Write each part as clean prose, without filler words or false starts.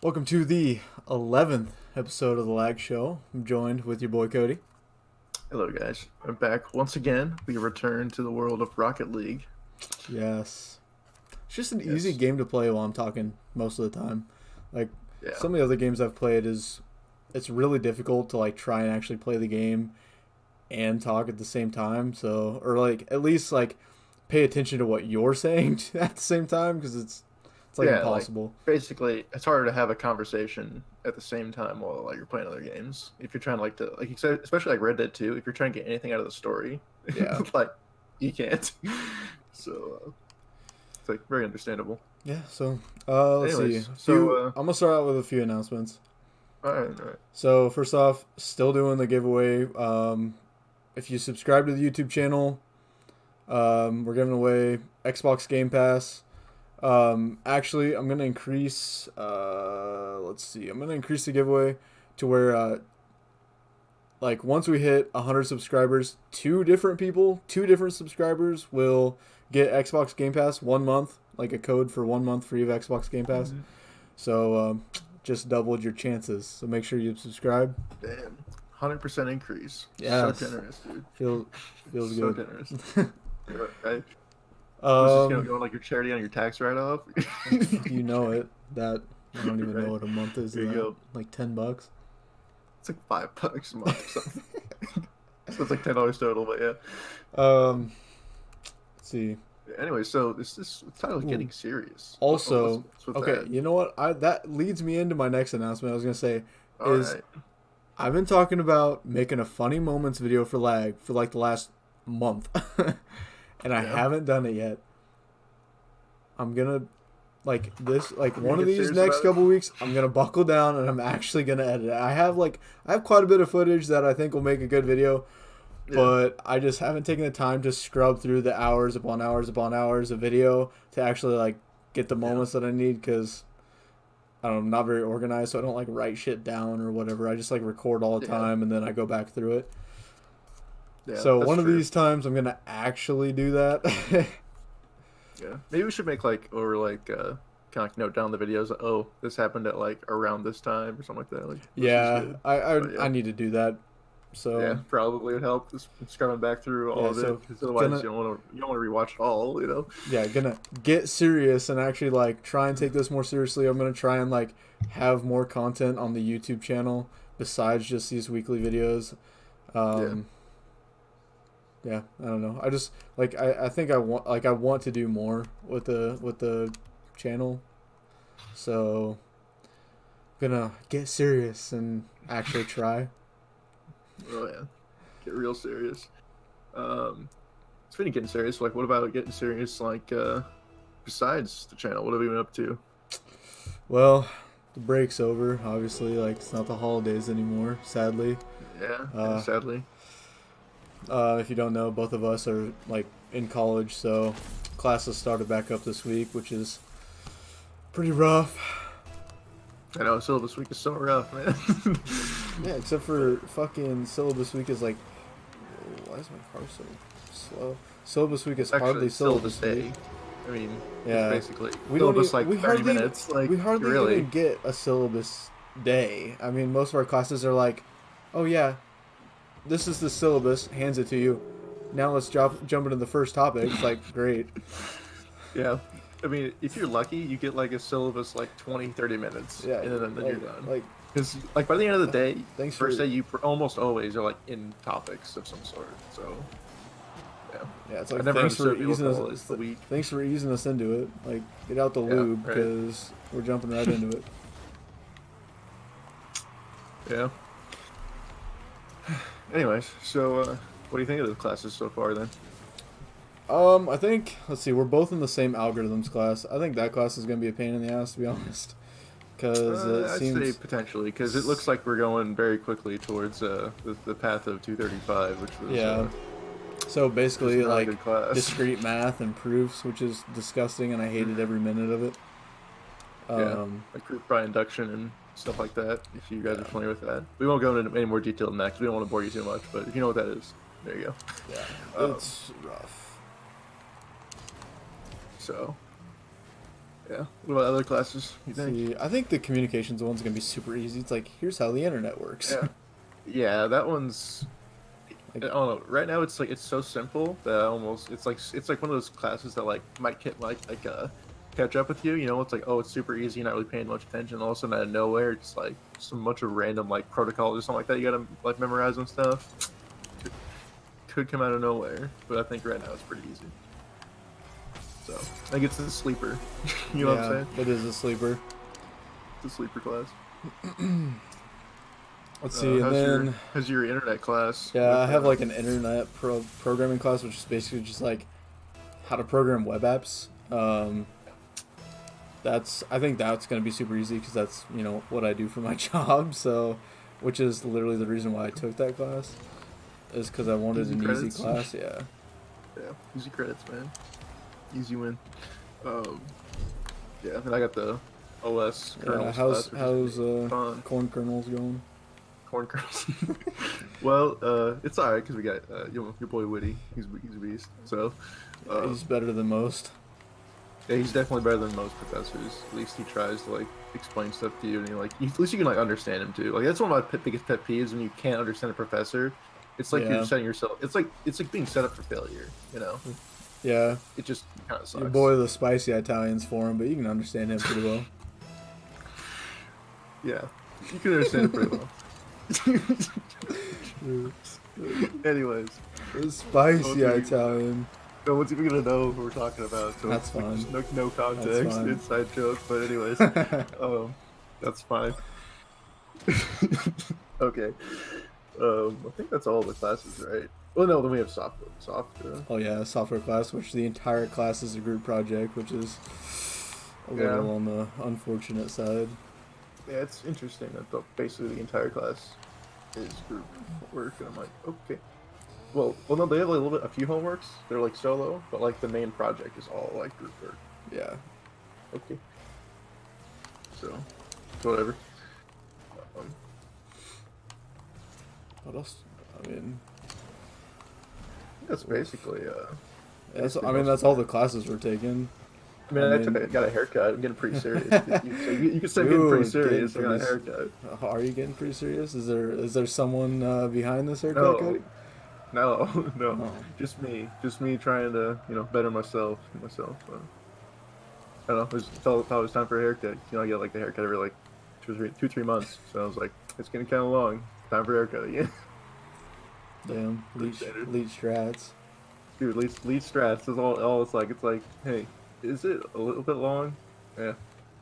Welcome to the 11th episode of The Lag Show. I'm joined with your boy Cody. Hello guys, I'm back once again. We return to the world of Rocket League. Yes. It's just an easy game to play while I'm talking most of the time. Like, some of the other games I've played it's really difficult to like try and actually play the game and talk at the same time. So, or like at least like pay attention to what you're saying at the same time because it's like impossible. Like, basically, it's harder to have a conversation at the same time while like you're playing other games. If you're trying like you said, especially like Red Dead 2, if you're trying to get anything out of the story, like you can't. So it's like very understandable. Yeah. So let's see. I'm gonna start out with a few announcements. All right. So first off, still doing the giveaway. If you subscribe to the YouTube channel, we're giving away Xbox Game Pass. Actually, I'm gonna increase. Let's see. I'm gonna increase the giveaway to where, like, once we hit 100 subscribers, two different subscribers will get Xbox Game Pass 1 month, like a code for 1 month free of Xbox Game Pass. Mm-hmm. So, just doubled your chances. So make sure you subscribe. Damn, 100% increase. Yeah, so generous, dude. Feels so good. Generous. Right. This is going like your charity on your tax write-off. You know it. That I don't even know what a month is. There you go. Like $10. It's like $5 a month or something. So it's like $10 total, but yeah. Let's see. Anyway, so this title is getting serious. Also, okay, that? You know what? That leads me into my next announcement. I was gonna say I've been talking about making a funny moments video for Lag for like the last month. And I haven't done it yet. I'm gonna one of these next couple weeks, I'm gonna buckle down and I'm actually gonna edit it. I have quite a bit of footage that I think will make a good video, but I just haven't taken the time to scrub through the hours upon hours upon hours of video to actually like get the moments that I need because I'm not very organized, so I don't like write shit down or whatever. I just like record all the time and then I go back through it. Yeah, so one of these times I'm gonna actually do that. Yeah, maybe we should make kind of like note down the videos. Oh, this happened at like around this time or something like that. Like, I need to do that. So yeah, probably would help. Just scrubbing back through all of it because otherwise you don't want to rewatch it all. You know. Yeah, gonna get serious and actually like try and take this more seriously. I'm gonna try and like have more content on the YouTube channel besides just these weekly videos. Yeah, I don't know. I just I think I want to do more with the channel. So I'm gonna get serious and actually try. Oh yeah. Get real serious. Speaking of getting serious, like what about getting serious besides the channel? What have we been up to? Well, the break's over, obviously, like it's not the holidays anymore, sadly. Yeah, sadly. If you don't know, both of us are like in college, so classes started back up this week, which is pretty rough. I know, syllabus week is so rough, man. Yeah, except for fucking syllabus week is like, why is my car so slow? Syllabus week is hardly syllabus day. I mean, yeah, basically we syllabus like 30 minutes. Like we hardly even get a syllabus day. I mean, most of our classes are like, oh yeah, this is the syllabus, hands it to you. Now let's jump into the first topic. It's like, great. Yeah. I mean, if you're lucky, you get like a syllabus like 20-30 minutes. Yeah. And then you're done. Because like by the end of the day, first day, you almost always are like in topics of some sort. So, yeah. Yeah, it's like, thanks for easing us into it. Like, get out the lube because we're jumping right into it. Yeah. Anyways, so what do you think of the classes so far then? I think, let's see, we're both in the same algorithms class. I think that class is going to be a pain in the ass, to be honest. Because I'd say potentially, because it looks like we're going very quickly towards the path of 235, which was so basically like discrete math and proofs, which is disgusting, and I hated every minute of it. Like group by induction and stuff like that, if you guys are familiar with that. We won't go into any more detail than that because we don't want to bore you too much, but if you know what that is, there you go. Yeah, it's rough. So, Yeah. What about other classes, you think? See, I think the communications one's gonna be super easy. It's like, here's how the internet works. Yeah. Yeah, that one's. I Like, don't know. Right now, it's like it's so simple that I almost it's like one of those classes that like might get catch up with you. You know, it's like, oh, it's super easy, you're not really paying much attention. All of a sudden, out of nowhere, it's like some bunch of random like protocols or something like that. You gotta like memorize and stuff. Could come out of nowhere, but I think right now it's pretty easy. So I think it's a sleeper. You know what I'm saying? it is a sleeper. It's a sleeper class. Let's see, and then how's your internet class? yeah, I have like an internet programming class, which is basically just like how to program web apps. I think that's gonna be super easy because that's what I do for my job. So, which is literally the reason why I took that class, is because I wanted an easy class. Yeah. Yeah, easy credits, man. Easy win. Yeah, and I got the OS kernels. Yeah, how's corn kernels going? Corn kernels. Well, it's alright because we got your boy Woody. He's a beast. So he's better than most. Yeah, he's definitely better than most professors. At least he tries to like explain stuff to you, and at least you can like understand him too. Like that's one of my biggest pet peeves when you can't understand a professor. It's like you're setting yourself. It's like being set up for failure. You know. Yeah. It just kind of sucks. Your boy, the spicy Italian's for him, but you can understand him pretty well. Yeah, you can understand it pretty well. Anyways, the spicy Italian. No one's even gonna know what we're talking about. So that's fine. No context, inside joke. But anyways, that's fine. Okay. I think that's all the classes, right? Well, no, then we have software. Oh yeah, software class, which the entire class is a group project, which is a little on the unfortunate side. Yeah, it's interesting that basically the entire class is group work, and I'm like, okay. Well, no, they have like a few homeworks. They're like solo, but like the main project is all like group work. Yeah. Okay. So, whatever. What else? I mean, that's basically that's all the classes we're taking. I mean, got a haircut. I'm getting pretty serious. You can say I'm getting pretty serious. I got a haircut. Are you getting pretty serious? Is there someone behind this haircut? No. Oh. Just me trying to better myself. I don't know. Thought it was time for a haircut. I get like the haircut every like 2-3 months. So I was like, it's getting kind of long. Time for a haircut again. Damn, leech strats. Dude, leech strats is all it's like. It's like, hey, is it a little bit long? Yeah,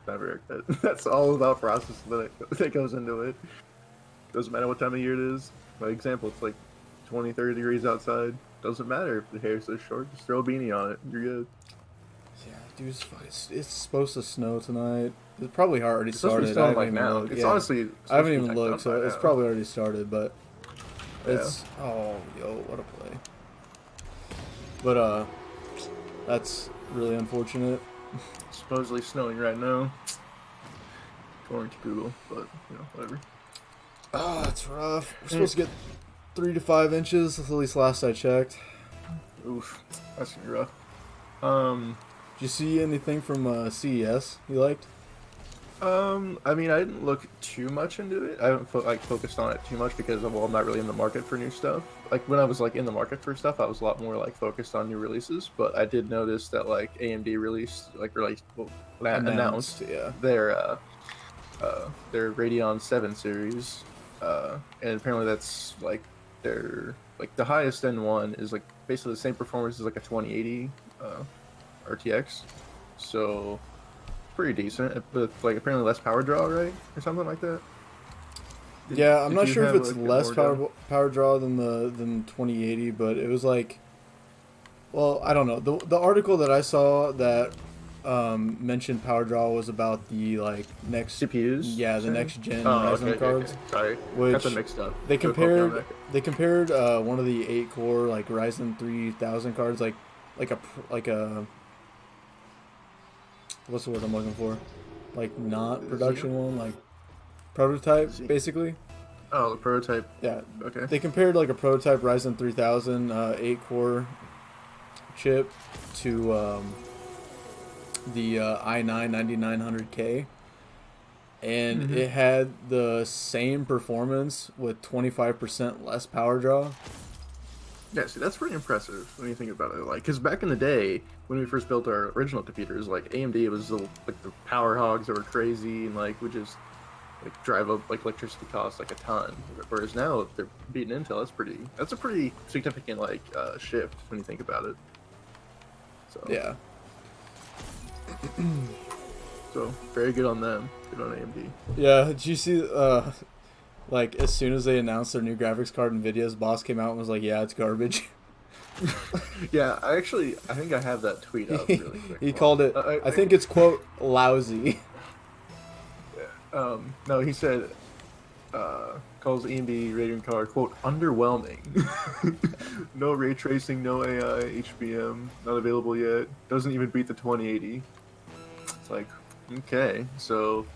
time for a haircut. That's all about process that goes into it. Doesn't matter what time of year it is. For example, it's like 20-30 degrees outside. Doesn't matter if the hair is so short. Just throw a beanie on it. You're good. Yeah, dude, it's supposed to snow tonight. It's probably already started. It's like now. It's honestly. I haven't even looked, so it's probably already started. But it's what a play. But that's really unfortunate. Supposedly snowing right now. According to Google, but whatever. Oh, that's rough. We're supposed to get 3 to 5 inches, at least last I checked. Oof, that's gonna be rough. Did you see anything from CES you liked? I mean, I didn't look too much into it. I haven't focused on it too much because I'm not really in the market for new stuff. Like when I was like in the market for stuff, I was a lot more like focused on new releases. But I did notice that like AMD announced their Radeon 7 series, and apparently that's like their the highest end one is like basically the same performance as like a 2080 RTX, so pretty decent, but like apparently less power draw, right, or something like that. I'm not sure if it's less power draw than the 2080, but it was like, well, I don't know. The article that I saw that mentioned power draw was about the like next CPUs. Yeah, the next gen Ryzen cards. Okay. Sorry, which got them mixed up. They compared one of the 8-core like Ryzen 3000 cards like a what's the word I'm looking for? Like not production one, like prototype basically. Oh, the prototype. Yeah. Okay. They compared like a prototype Ryzen 3000 8-core chip to the i9 9900K, and Mm-hmm. it had the same performance with 25% less power draw. Yeah, see, that's pretty impressive when you think about it. Like, because back in the day, when we first built our original computers, like AMD was like the power hogs that were crazy and like would just like drive up like electricity costs like a ton. Whereas now they're beating Intel. That's a pretty significant like shift when you think about it. So Yeah. So very good on them. Good on AMD. Yeah, did you see like as soon as they announced their new graphics card, Nvidia's boss came out and was like, "Yeah, it's garbage." Yeah, I think I have that tweet up really quick. He called it I think it's quote lousy. No, he said calls AMD Radeon card quote underwhelming. No ray tracing, no AI, HBM not available yet. Doesn't even beat the 2080. It's like, okay, so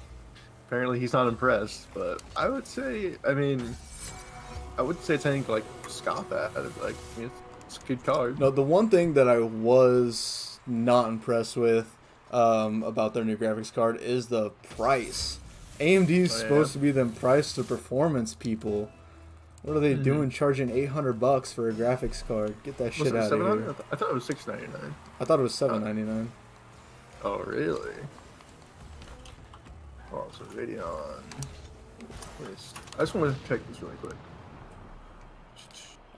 apparently he's not impressed. But I would say, I wouldn't say it's anything to like scoff at. Like, I mean, it's a good card. No, the one thing that I was not impressed with about their new graphics card is the price. AMD is supposed to be them price to performance people. What are they doing charging $800 for a graphics card? Get that shit out of here. I thought it was $699. I thought it was $799. Oh, really? Oh, so Radeon. I just want to check this really quick.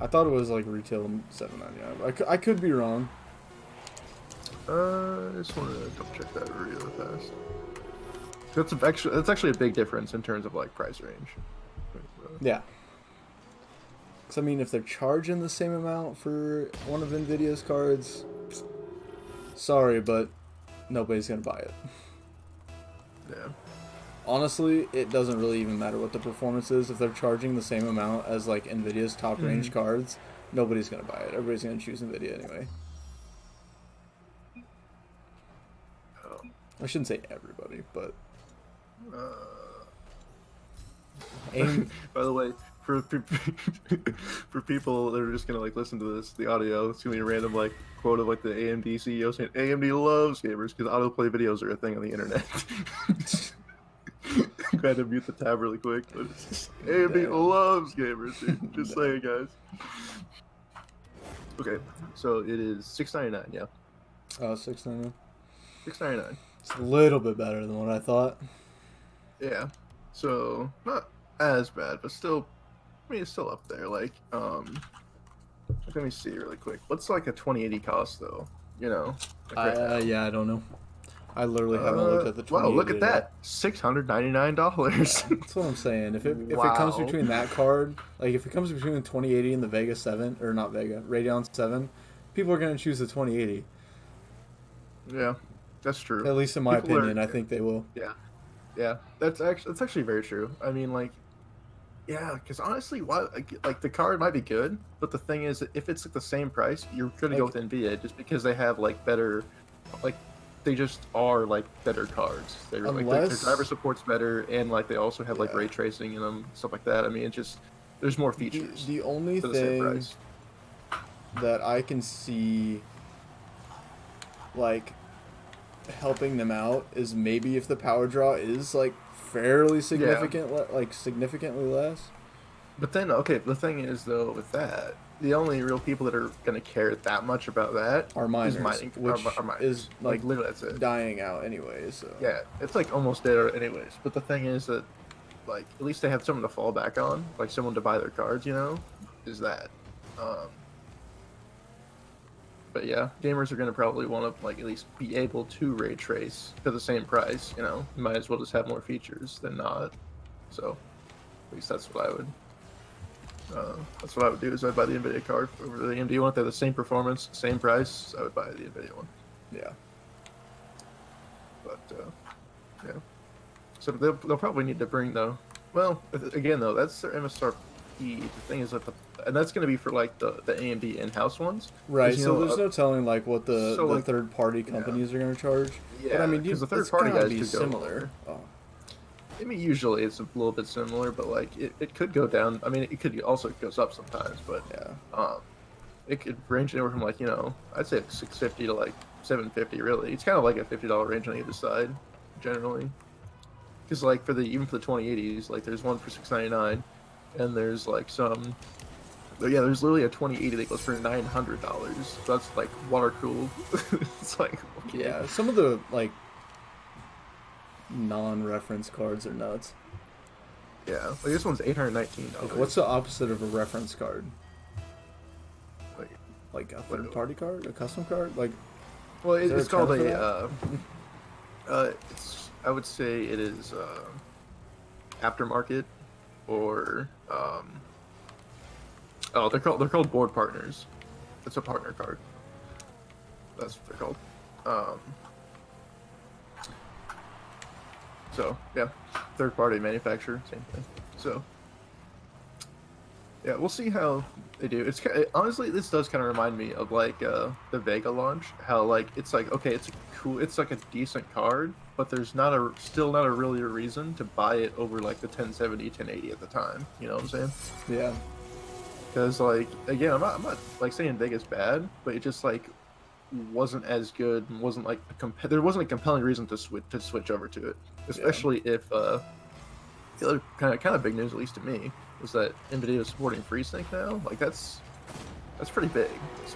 I thought it was like retail $799. I could be wrong. I just want to double check that real fast. That's actually a big difference in terms of like price range. Yeah. Because I mean, if they're charging the same amount for one of Nvidia's cards, sorry, but nobody's gonna buy it. Yeah. Honestly, it doesn't really even matter what the performance is. If they're charging the same amount as like Nvidia's top range cards, nobody's gonna buy it. Everybody's gonna choose Nvidia anyway. Oh. I shouldn't say everybody, but by the way, for people that are just gonna like listen to this, the audio, it's gonna be a random like quote of like the AMD CEO saying AMD loves gamers because autoplay videos are a thing on the internet. I had to mute the tab really quick, but it's just, AMD loves gamers, dude. Just saying, guys. Okay, so it is $699, yeah. oh, $699. $699. It's a little bit better than what I thought. Yeah. So not as bad, but still, I mean, it's still up there. Like, let me see really quick. What's like a 2080 cost though? You know. Like right Yeah, I don't know. I literally haven't looked at the 2080. Wow, look at that. $699. That's what I'm saying. If it comes between that card, like if it comes between the 2080 and the Vega 7, or not Vega, Radeon 7, people are gonna choose the 2080. Yeah, that's true. At least in my opinion, I think they will. Yeah, that's actually very true. I mean, like, yeah, because honestly, why like the card might be good, but the thing is, if it's like the same price, you're gonna go with Nvidia just because they have like better, like they just are like better cards. They're like their driver support's better, and like they also have like ray tracing in them, stuff like that. I mean, it just there's more features. The only thing that I can see like helping them out is maybe if the power draw is like fairly significant, like significantly less. But then, okay, the thing is though, with that, the only real people that are gonna care that much about that are miners, which is like literally that's it. Dying out anyways. So. Yeah, it's like almost dead anyways. But the thing is that, like, at least they have someone to fall back on, like someone to buy their cards. You know, is that. But yeah, gamers are gonna probably want to like at least be able to ray trace for the same price. You know, you might as well just have more features than not. So, at least that's what I would. That's what I would do. Is I'd buy the Nvidia card over the AMD one. If they're the same performance, same price, I would buy the Nvidia one. Yeah. But yeah. So they'll probably need to bring though. Well, again though, that's their MSRP. The thing is that and that's going to be for like the AMD in-house ones, right? So there's no telling like what the third-party companies are going to charge. Yeah, but I mean, because the third-party guys could similar. I mean, usually it's a little bit similar, but like it could go down. I mean, it could also goes up sometimes, but yeah, it could range anywhere from like I'd say like 650 to like $750 really. It's kind of like a $50 range on either side, generally. Because like even for the 2080s, like there's one for $699, and there's like some. Yeah, there's literally a 2080 that goes for $900. So that's like water cooled. It's like okay. Yeah, some of the like non-reference cards are nuts. Yeah, like this one's $819. Like, what's the opposite of a reference card? Like a third-party card, a custom card, like. Well, it's called a. I would say it is aftermarket, or oh, they're called board partners. It's a partner card. That's what they're called. So yeah, third-party manufacturer, same thing. So yeah, we'll see how they do. Honestly, this does kind of remind me of like the Vega launch. How like it's like, okay, it's like a decent card, but there's still not a really reason to buy it over like the 1070, 1080 at the time. You know what I'm saying? Yeah. Because like again, I'm not like saying Vega's bad, but it just like wasn't as good. Wasn't like there wasn't a compelling reason to switch over to it, especially if the other kind of big news, at least to me, was that NVIDIA is supporting FreeSync now. Like that's pretty big,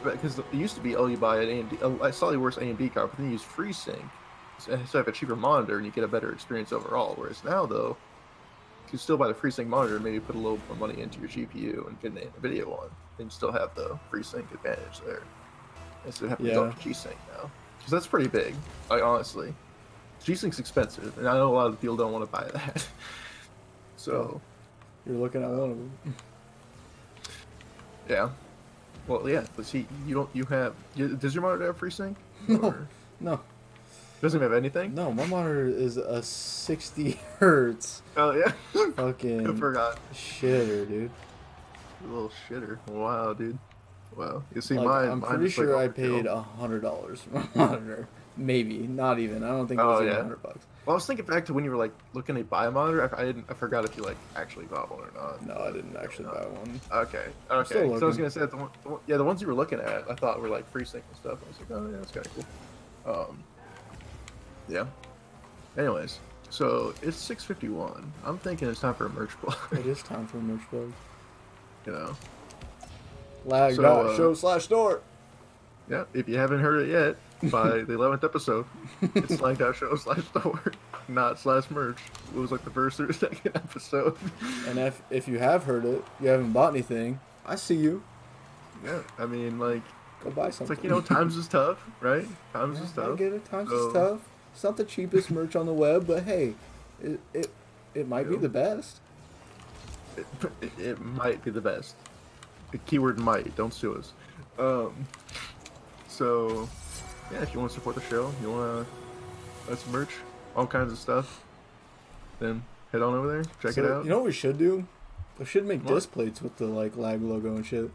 because it used to be, oh, you buy an AMD, a slightly worse AMD card, but then you use FreeSync, so you have a cheaper monitor and you get a better experience overall. Whereas now, though, you can still buy the FreeSync monitor and maybe put a little more money into your GPU and get an NVIDIA one, and still have the FreeSync advantage there, instead of having to go to G-Sync now. Because that's pretty big, like, honestly. G-Sync's expensive, and I know a lot of people don't want to buy that. So you're looking at one of them. Yeah. Well, yeah, but see, does your monitor have FreeSync? No. No. Doesn't have anything? No, my monitor is a 60 hertz. Oh, yeah? Fucking I forgot. Shitter, dude. A little shitter. Wow, dude. Wow. You see, like, I'm pretty sure I paid $100 for my monitor. Maybe. Not even. I don't think it was even $100. Well, I was thinking back to when you were like looking to buy a monitor. I forgot if you like actually bought one or not. No, I didn't actually buy one. Okay. So I was gonna say the ones you were looking at, I thought were like FreeSync and stuff. I was like, oh yeah, that's kind of cool. Yeah. Anyways, so it's 6:51. I'm thinking it's time for a merch plug. It is time for a merch plug. You know. Lag.show/store. Yeah, if you haven't heard it yet, by the 11th episode, it's slag.show/store, not /merch. It was like the first or second episode. And if you have heard it, you haven't bought anything, I see you. Yeah, I mean, like, go buy something. It's like, times is tough, right? Times is tough. I get it. Times is tough. It's not the cheapest merch on the web, but hey, it might be the best. It might be the best. The keyword might. Don't sue us. So, yeah, if you want to support the show, you want to buy some merch, all kinds of stuff, then head on over there, check it out. You know what we should do? We should make disc plates with the like lag logo and shit.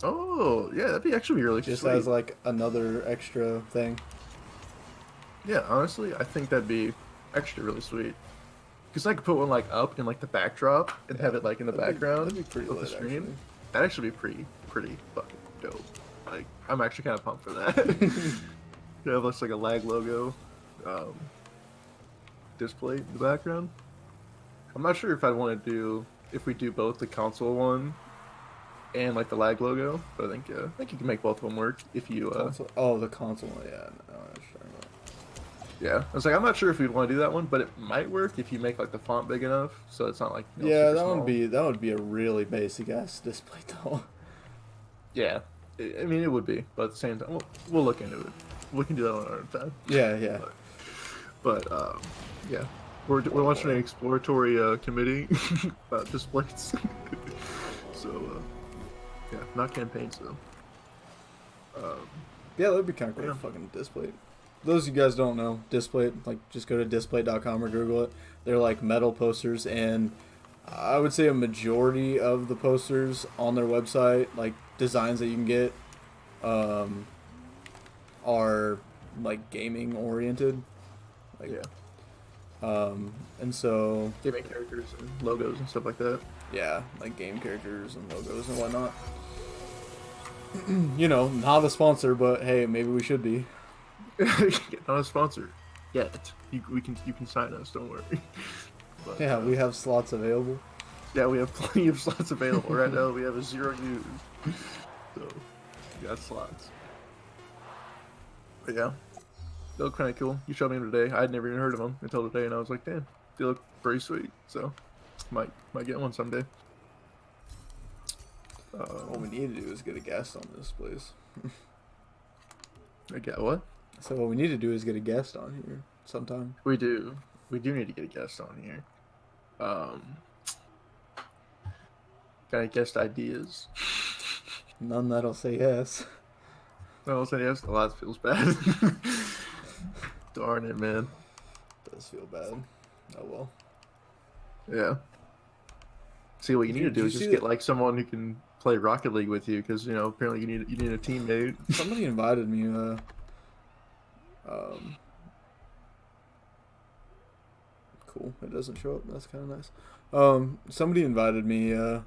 Oh, yeah, that'd be actually really just sweet. As like another extra thing. Yeah, honestly, I think that'd be actually really sweet. Because I could put one like up in like the backdrop and have it like in the background that'd be pretty of lit, the stream. actually. That'd actually be pretty fucking dope. Like, I'm actually kind of pumped for that. Yeah, it looks like a lag logo display in the background. I'm not sure if I'd want to do, if we do both the console one and like the lag logo, but I think you can make both of them work if you the console one, yeah. No, yeah, I was like, I'm not sure if we'd want to do that one, but it might work if you make like the font big enough, so it's not like yeah, that would be a really basic ass display though. Yeah, I mean it would be, but at the same time, we'll look into it. We can do that on our own time. Yeah. But yeah, we're launching an exploratory committee about displays. So yeah, not campaigns though. Yeah, that'd be kind of cool. Fucking display. Those of you guys don't know, Displate, like just go to displate.com or Google it. They're like metal posters, and I would say a majority of the posters on their website, like designs that you can get, are like gaming oriented. Like, yeah. And so gaming characters and logos and stuff like that. Yeah, like game characters and logos and whatnot. You know, not a sponsor, but hey, maybe we should be. Not a sponsor yet. You can sign us. Don't worry. But, Yeah, we have slots available. Yeah, we have plenty of slots available right now. We have a 0 use, so we got slots. But yeah, they look kind of cool. You showed me them today. I'd never even heard of them until today, and I was like, damn, they look pretty sweet. So might get one someday. What we need to do is get a guest on this place. I get what? So what we need to do is get a guest on here sometime. We do need to get a guest on here. Got any guest ideas? None that'll say yes. No, I'll say yes. A lot feels bad. Darn it, man. Does feel bad. Oh well. Yeah. See, what you need to do is just get like someone who can play Rocket League with you, because apparently you need a teammate. Somebody invited me. Cool. It doesn't show up. That's kind of nice. Somebody invited me to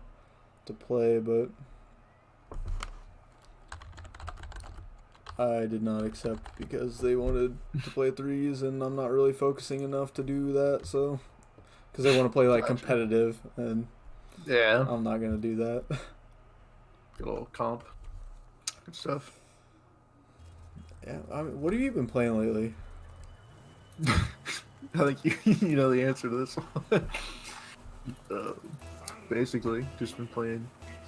play, but I did not accept because they wanted to play threes, and I'm not really focusing enough to do that. So, because they want to play like competitive, and yeah, I'm not gonna do that. Good old comp. Good stuff. Yeah. I mean, what have you been playing lately? I think you know the answer to this one. Basically, just been playing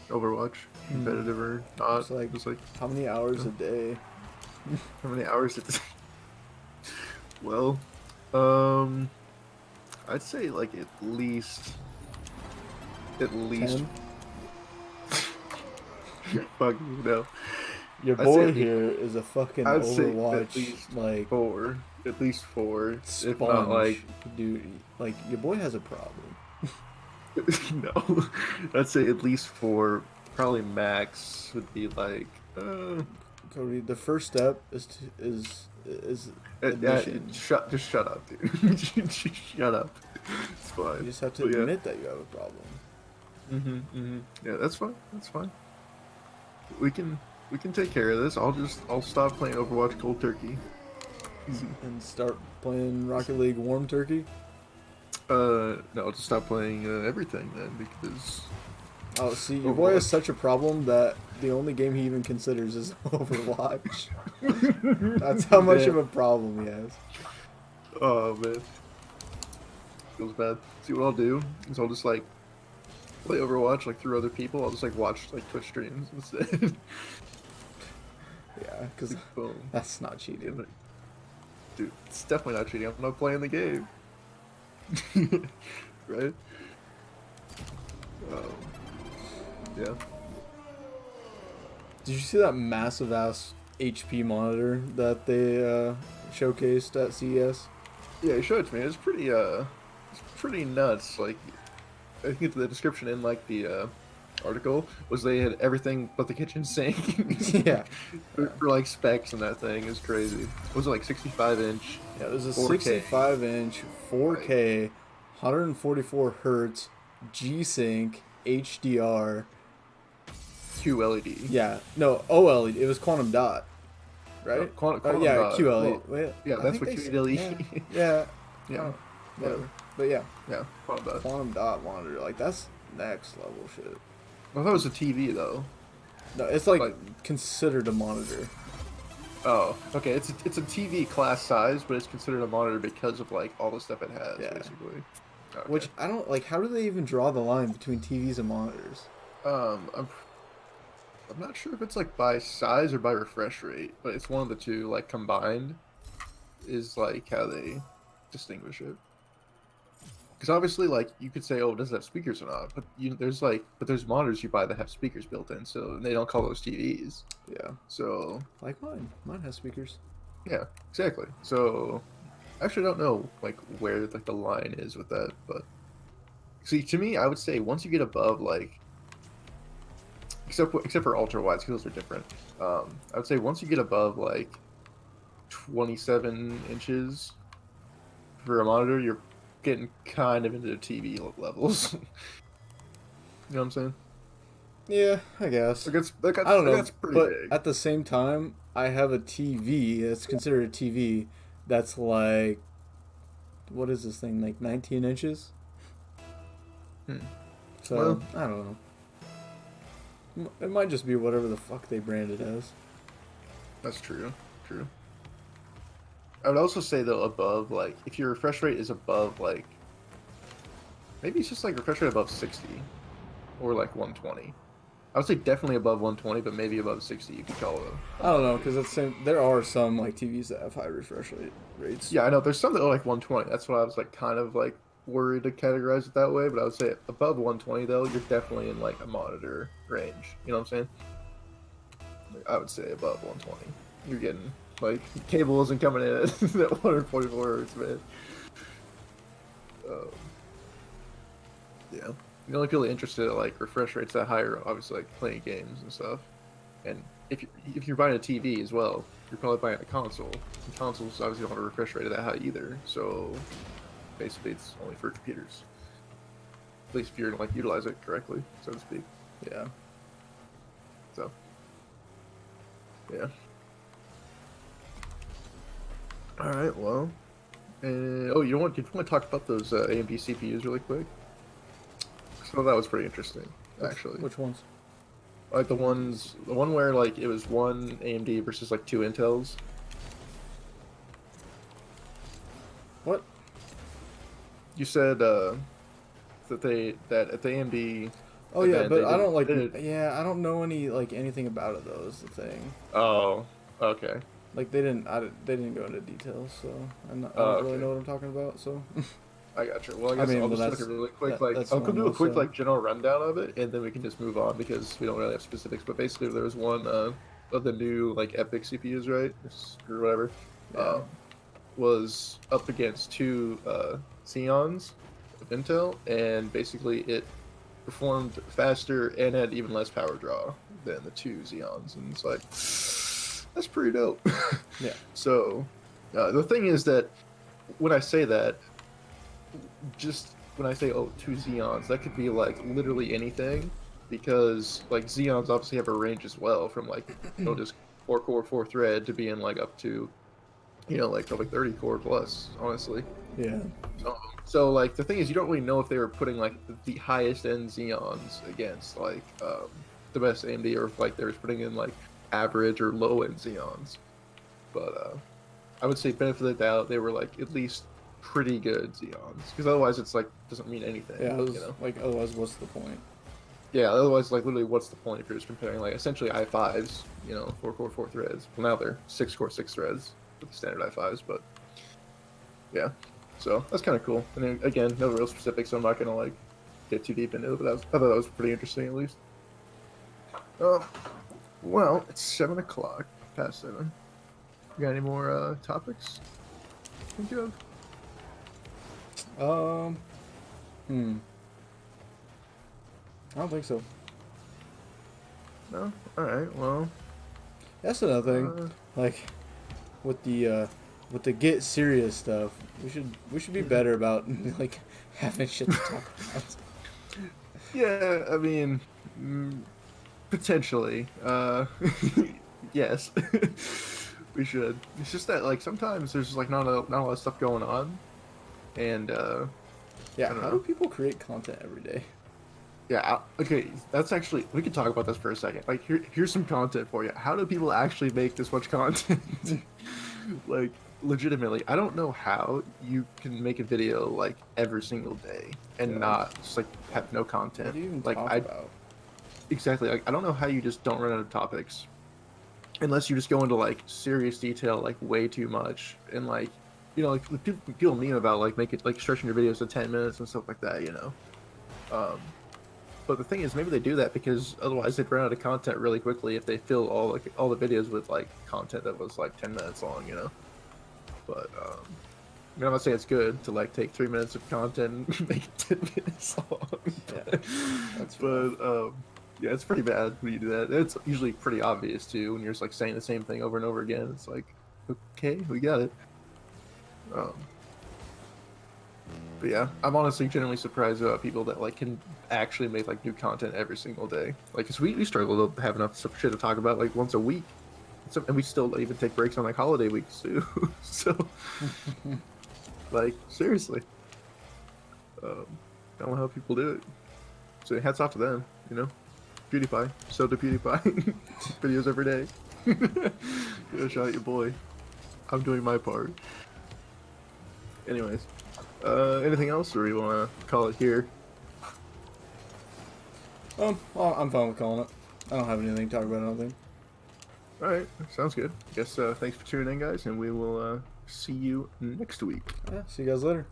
Overwatch, competitive or not. Just like how many hours a day? How many hours a day? Well, I'd say like at least. 10? Fuck you, no. Your boy here is a fucking Overwatch, like 4. At least 4. Sponge, if not like, dude, like your boy has a problem. No, I'd say at least 4. Probably max would be like. Cody, the first step is admission. Just shut up, dude. Shut up. It's fine. You just have to admit that you have a problem. Yeah, that's fine. That's fine. We can take care of this. I'll stop playing Overwatch cold turkey. Easy. And start playing Rocket League warm turkey. No, I'll just stop playing everything then, because. Oh, see, your boy has such a problem that the only game he even considers is Overwatch. That's how much of a problem he has. Oh man, feels bad. See, what I'll do is I'll just like play Overwatch like through other people. I'll just like watch like Twitch streams instead. Yeah, because that's not cheating. Dude, it's definitely not cheating. I'm not playing the game. Right? Yeah. Did you see that massive ass HP monitor that they showcased at CES? Yeah, you showed it to me. It's pretty nuts. Like, I think the description in like the article was they had everything but the kitchen sink. Yeah. For like specs and that thing is crazy. Was it like 65-inch? Yeah, it was a 4K. 65-inch 4K, 144 hertz, G-Sync, HDR. QLED. Yeah, no, OLED. It was quantum dot, right? No, quantum yeah, dot. QLED. Well, yeah, that's what QLED. Yeah. Yeah. Whatever. But yeah. Yeah. Quantum dot. Quantum dot monitor. Like, that's next level shit. I thought it was a TV though. No, it's like considered a monitor. Oh, okay. It's a TV class size, but it's considered a monitor because of like all the stuff it has, basically. Okay. Which I don't like. How do they even draw the line between TVs and monitors? I'm not sure if it's like by size or by refresh rate, but it's one of the two. Like combined, is like how they distinguish it. Because obviously, like you could say, oh, does it have speakers or not? But there's monitors you buy that have speakers built in, so they don't call those TVs. Yeah. So like mine has speakers. Yeah, exactly. So I actually don't know like where like the line is with that, but see, to me, I would say once you get above like, except for ultra wides, because those are different. I would say once you get above like 27 inches for a monitor, you're getting kind of into TV levels. You know what I'm saying? Yeah, I guess. I don't know, that's pretty but big. at the same time, I have a TV that's considered a TV that's like, what is this thing, like 19 inches? Hmm. So, Well, I don't know. It might just be whatever the fuck they brand it as. that's true. True. I would also say though, above like if your refresh rate is above like maybe it's just like refresh rate above 60 or like 120. I would say definitely above 120, but maybe above 60 you could call it a I don't know, moderate. because there are some like TVs that have high refresh rates. Yeah, I know. There's some that are like 120. That's why I was like kind of like worried to categorize it that way. But I would say above 120 though, you're definitely in like a monitor range. You know what I'm saying? Like, I would say above 120. You're getting like cable isn't coming in at 144 hertz, man. Um, yeah. The only people interested at like refresh rates that high are obviously like playing games and stuff. And if you're buying a TV as well, you're probably buying a console. And consoles obviously don't have a refresh rate that high either. So basically, it's only for computers. At least if you're like utilize it correctly, so to speak. Yeah. So yeah. All right. Well. Oh, you know what? Do you want to talk about those AMD CPUs really quick? So that was pretty interesting, actually. Which ones? Like the one where like it was one AMD versus like two Intels. What? You said that at the AMD. Oh yeah, event, but I don't like. did Yeah, I don't know anything about it though. Is the thing. Oh, okay. Like they didn't go into details, so I don't really Okay. know what I'm talking about. So. I got you. Well, I I guess mean, I'll well, just do like that's a really quick that's I'll do a normal. quick So. general rundown of it, and then we can just move on because we don't really have specifics. But basically, there was one of the new like Epic CPUs, right, or whatever, Yeah. was up against two Xeons of Intel, and basically it performed faster and had even less power draw than the two Xeons, and it's like that's pretty dope. Yeah. So the thing is that when I say that, just when I say two Xeons, that could be like literally anything, because like Xeons obviously have a range as well, from like just 4 core 4 thread to being like up to like probably 30 core plus, honestly. Yeah. So like the thing is, you don't really know if they were putting like the highest end Xeons against like the best AMD, or if like they were putting in like average or low end Xeons. But I would say benefit of the doubt, they were like at least pretty good Xeons, because otherwise it's like doesn't mean anything. Yeah. It was, you know? like otherwise, what's the point? Yeah. Otherwise, like literally, what's the point if you're just comparing like essentially i5s, 4 core 4 threads? Well, now they're 6 core 6 threads with the standard i5s, but yeah. So that's kind of cool. And then, again, no real specifics, so I'm not gonna like get too deep into it. But I thought that was pretty interesting, at least. Well, it's 7 o'clock, past 7. You got any more topics? Think of? I don't think so. No. All right. Well. That's another thing. Like, with the get serious stuff, we should be better about like having shit to talk about. Yeah, I mean, potentially. Yes, we should. It's just that like sometimes there's like not a lot of stuff going on, and yeah, how do people create content every day? Yeah, okay, that's actually, we could talk about this for a second. Like, here's some content for you. How do people actually make this much content? Like, legitimately, I don't know how you can make a video, like, every single day and not just, like, have no content. What do you even like, talk about? Exactly. Like, I don't know how you just don't run out of topics. Unless you just go into, like, serious detail, like, way too much. And, like, like, people meme about, like, stretching your videos to 10 minutes and stuff like that, But the thing is, maybe they do that because otherwise they'd run out of content really quickly if they fill all the videos with like content that was like 10 minutes long, But I'm not saying it's good to like take 3 minutes of content and make it 10 minutes long. But yeah, it's pretty bad when you do that. It's usually pretty obvious too when you're just like saying the same thing over and over again. It's like, okay, we got it. But yeah, I'm honestly genuinely surprised about people that like can actually make like new content every single day. Like, cause we struggle to have enough shit to talk about like once a week, and we still even take breaks on like holiday weeks too. So, like seriously, I don't know how people do it. So hats off to them, you know. PewDiePie, so to PewDiePie, videos every day. Go shout out your boy. I'm doing my part. Anyways. Anything else, or you want to call it here? Well, I'm fine with calling it. I don't have anything to talk about, I don't think. Alright, sounds good. I guess, thanks for tuning in, guys, and we will, see you next week. Yeah, see you guys later.